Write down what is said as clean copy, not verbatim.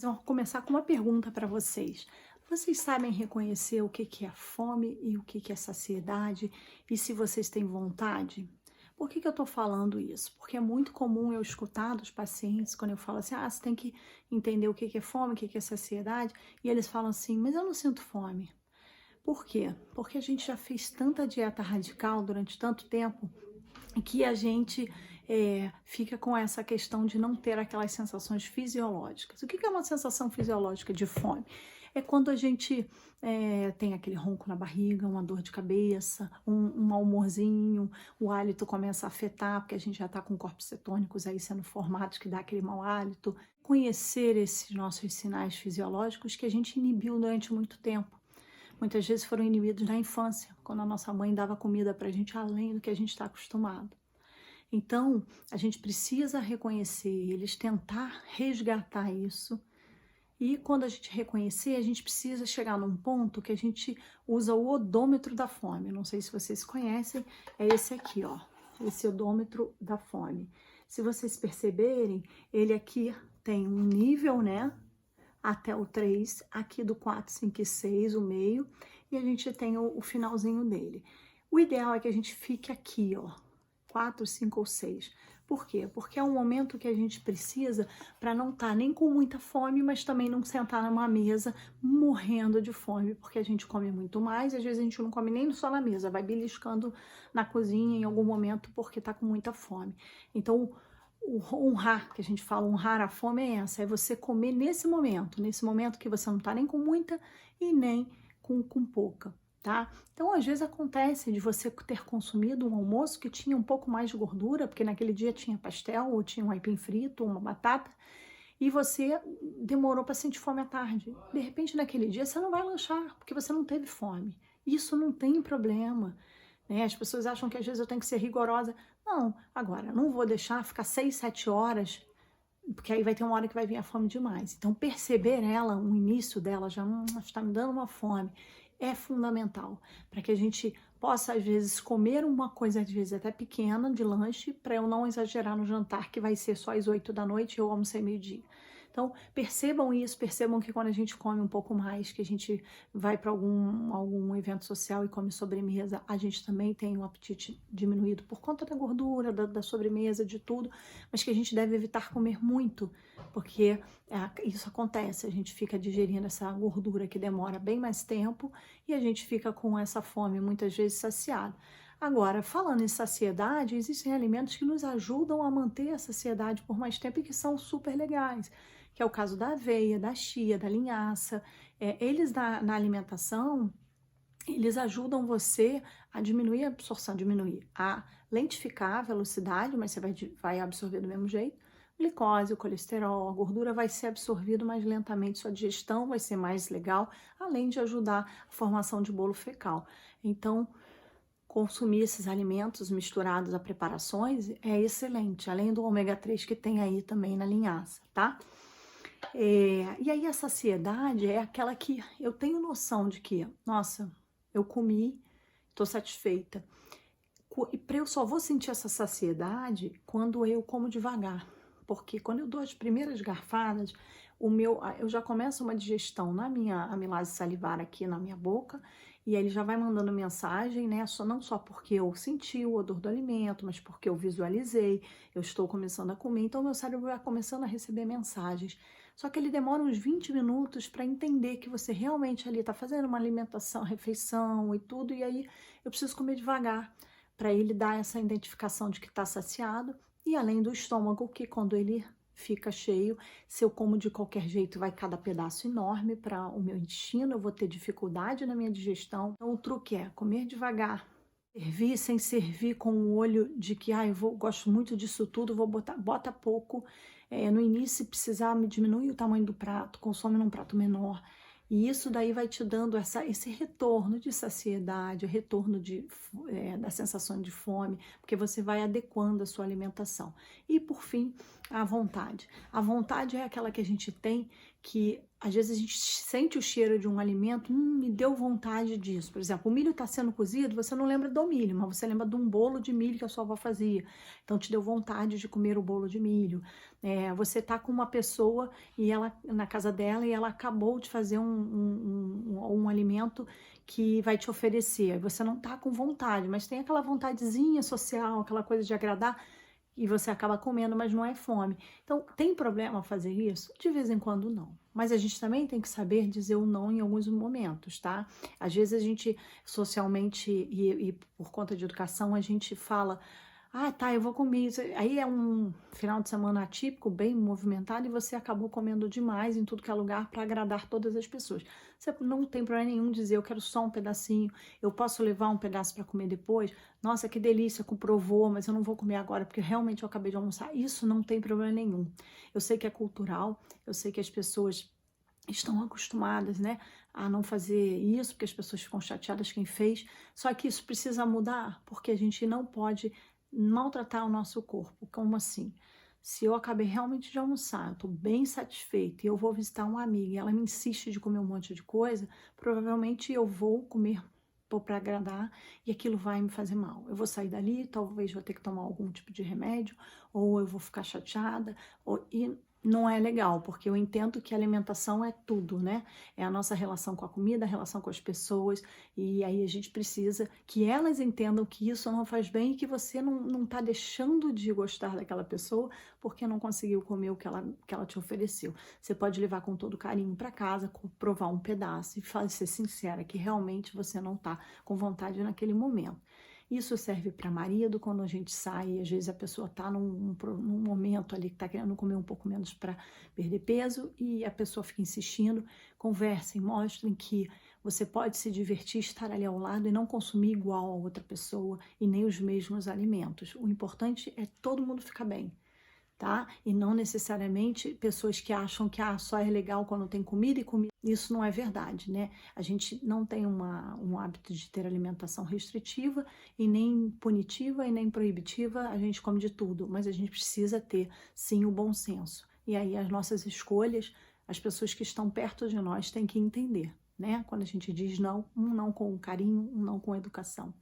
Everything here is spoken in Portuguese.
Vamos começar com uma pergunta para vocês. Vocês sabem reconhecer o que que é fome e o que que é saciedade? E se vocês têm vontade? Por que que eu estou falando isso? Porque é muito comum eu escutar dos pacientes quando eu falo assim: ah, você tem que entender o que que é fome, o que que é saciedade. E eles falam assim: mas eu não sinto fome. Por quê? Porque a gente já fez tanta dieta radical durante tanto tempo que a gente fica com essa questão de não ter aquelas sensações fisiológicas. O que que é uma sensação fisiológica de fome? É quando a gente tem aquele ronco na barriga, uma dor de cabeça, um mau humorzinho, o hálito começa a afetar, porque a gente já está com corpos cetônicos aí sendo formados, que dá aquele mau hálito. Conhecer esses nossos sinais fisiológicos que a gente inibiu durante muito tempo. Muitas vezes foram inibidos na infância, quando a nossa mãe dava comida para a gente além do que a gente está acostumado. Então, a gente precisa reconhecer eles, tentar resgatar isso. E quando a gente reconhecer, a gente precisa chegar num ponto que a gente usa o odômetro da fome. Não sei se vocês conhecem, é esse aqui, ó. Esse odômetro da fome. Se vocês perceberem, ele aqui tem um nível, né? Até o 3, aqui do 4, 5 e 6, o meio, e a gente tem o finalzinho dele. O ideal é que a gente fique aqui, ó, 4, 5 ou 6. Por quê? Porque é um momento que a gente precisa para não estar nem com muita fome, mas também não sentar numa mesa morrendo de fome, porque a gente come muito mais, e às vezes a gente não come nem só na mesa, vai beliscando na cozinha em algum momento porque está com muita fome. Então, o honrar, que a gente fala, honrar a fome é essa, é você comer nesse momento que você não tá nem com muita e nem com pouca, tá? Então, às vezes acontece de você ter consumido um almoço que tinha um pouco mais de gordura, porque naquele dia tinha pastel, ou tinha um aipim frito, ou uma batata, e você demorou para sentir fome à tarde. De repente, naquele dia, você não vai lanchar, porque você não teve fome. Isso não tem problema, né? As pessoas acham que às vezes eu tenho que ser rigorosa. Não, agora, eu não vou deixar ficar 6, 7 horas, porque aí vai ter uma hora que vai vir a fome demais. Então, perceber ela, o início dela, já está me dando uma fome, é fundamental para que a gente possa, às vezes, comer uma coisa, às vezes até pequena, de lanche, para eu não exagerar no jantar, que vai ser só às 8 da noite e eu almocei meio-dia. Então, percebam isso, percebam que quando a gente come um pouco mais, que a gente vai para algum evento social e come sobremesa, a gente também tem o apetite diminuído por conta da gordura, da sobremesa, de tudo, mas que a gente deve evitar comer muito, porque isso acontece, a gente fica digerindo essa gordura que demora bem mais tempo e a gente fica com essa fome muitas vezes saciada. Agora, falando em saciedade, existem alimentos que nos ajudam a manter a saciedade por mais tempo e que são super legais, que é o caso da aveia, da chia, da linhaça. Eles na alimentação, eles ajudam você a diminuir a absorção, a lentificar a velocidade, mas você vai absorver do mesmo jeito. Glicose, o colesterol, a gordura vai ser absorvido mais lentamente, sua digestão vai ser mais legal, além de ajudar a formação de bolo fecal. Então, consumir esses alimentos misturados a preparações é excelente, além do ômega 3 que tem aí também na linhaça, tá? E aí a saciedade é aquela que eu tenho noção de que, nossa, eu comi, tô satisfeita. E eu só vou sentir essa saciedade quando eu como devagar, porque quando eu dou as primeiras garfadas, eu já começo uma digestão na minha amilase salivar aqui na minha boca, e aí ele já vai mandando mensagem, né? Não só porque eu senti o odor do alimento, mas porque eu visualizei, eu estou começando a comer, então meu cérebro vai começando a receber mensagens. Só que ele demora uns 20 minutos para entender que você realmente ali está fazendo uma alimentação, refeição e tudo, e aí eu preciso comer devagar para ele dar essa identificação de que está saciado, e além do estômago, que quando ele fica cheio, se eu como de qualquer jeito, vai cada pedaço enorme para o meu intestino, eu vou ter dificuldade na minha digestão. Então, o truque é comer devagar, servir sem servir com o olho de que, gosto muito disso tudo, bota pouco. No início, se precisar, me diminui o tamanho do prato, consome num prato menor. E isso daí vai te dando esse retorno de saciedade, o retorno da sensação de fome, porque você vai adequando a sua alimentação. E por fim, A vontade. A vontade é aquela que a gente tem que, às vezes, a gente sente o cheiro de um alimento, me deu vontade disso. Por exemplo, o milho está sendo cozido, você não lembra do milho, mas você lembra de um bolo de milho que a sua avó fazia. Então, te deu vontade de comer o bolo de milho. Você está com uma pessoa e ela na casa dela e ela acabou de fazer um alimento que vai te oferecer. Você não está com vontade, mas tem aquela vontadezinha social, aquela coisa de agradar e você acaba comendo, mas não é fome. Então, tem problema fazer isso? De vez em quando não. Mas a gente também tem que saber dizer o não em alguns momentos, tá? Às vezes a gente, socialmente e por conta de educação, a gente fala, ah, tá, eu vou comer isso. Aí é um final de semana atípico, bem movimentado, e você acabou comendo demais em tudo que é lugar para agradar todas as pessoas. Você não tem problema nenhum dizer, eu quero só um pedacinho, eu posso levar um pedaço para comer depois. Nossa, que delícia, provou, mas eu não vou comer agora porque realmente eu acabei de almoçar. Isso não tem problema nenhum. Eu sei que é cultural, eu sei que as pessoas estão acostumadas, né, a não fazer isso, porque as pessoas ficam chateadas quem fez. Só que isso precisa mudar, porque a gente não pode maltratar o nosso corpo. Como assim? Se eu acabei realmente de almoçar, eu estou bem satisfeita e eu vou visitar uma amiga e ela me insiste de comer um monte de coisa, provavelmente eu vou comer para agradar e aquilo vai me fazer mal. Eu vou sair dali, talvez vou ter que tomar algum tipo de remédio, ou eu vou ficar chateada, e não é legal, porque eu entendo que a alimentação é tudo, né? É a nossa relação com a comida, a relação com as pessoas, e aí a gente precisa que elas entendam que isso não faz bem e que você não tá deixando de gostar daquela pessoa porque não conseguiu comer o que ela te ofereceu. Você pode levar com todo carinho para casa, provar um pedaço e ser sincera que realmente você não tá com vontade naquele momento. Isso serve para marido, quando a gente sai, às vezes a pessoa está num momento ali que está querendo comer um pouco menos para perder peso e a pessoa fica insistindo. Conversem, mostrem que você pode se divertir, estar ali ao lado e não consumir igual a outra pessoa e nem os mesmos alimentos. O importante é todo mundo ficar bem, tá? E não necessariamente pessoas que acham que só é legal quando tem comida e comida. Isso não é verdade, né? A gente não tem um hábito de ter alimentação restritiva e nem punitiva e nem proibitiva, a gente come de tudo, mas a gente precisa ter, sim, o bom senso. E aí as nossas escolhas, as pessoas que estão perto de nós têm que entender, né? Quando a gente diz não, um não com carinho, um não com educação.